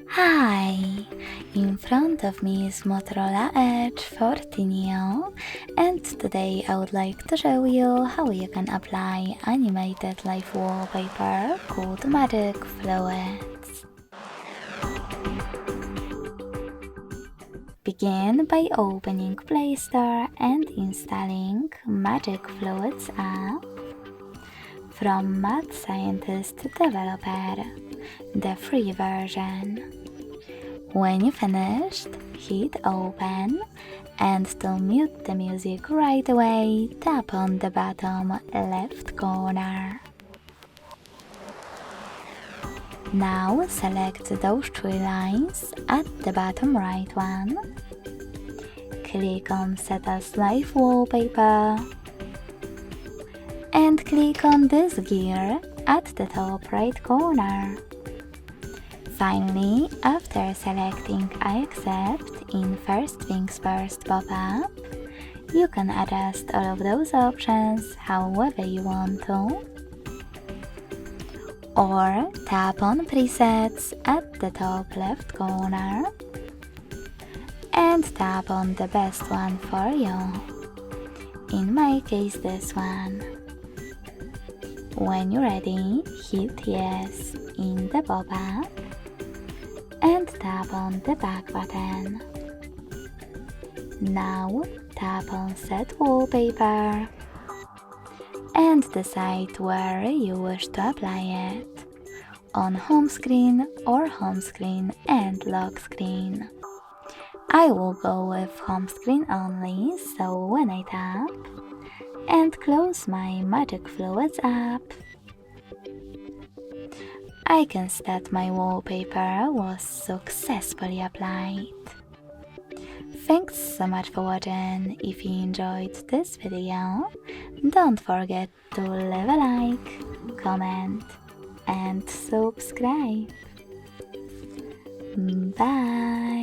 Hi! In front of me is Motorola Edge 14 Neo, and today I would like to show you how you can apply animated live wallpaper called Magic Fluids. Begin by opening Play Store and installing Magic Fluids app from Mad Scientist Developer, the free version. When you finished, hit open, and to mute the music right away, tap on the bottom left corner. Now select those three lines at the bottom right one. Click on Set as Live Wallpaper and click on this gear at the top right corner. Finally, after selecting I accept in First Things First pop-up, you can adjust all of those options however you want to. Or tap on Presets at the top left corner and tap on the best one for you. In my case, this one. When you're ready, hit Yes in the pop-up and tap on the back button. Now tap on Set Wallpaper and decide where you wish to apply it, on home screen or home screen and lock screen. I will go with home screen only, so when I tap and close my Magic Fluids app, I can see that my wallpaper was successfully applied. Thanks so much for watching. If you enjoyed this video, don't forget to leave a like, comment and subscribe. Bye!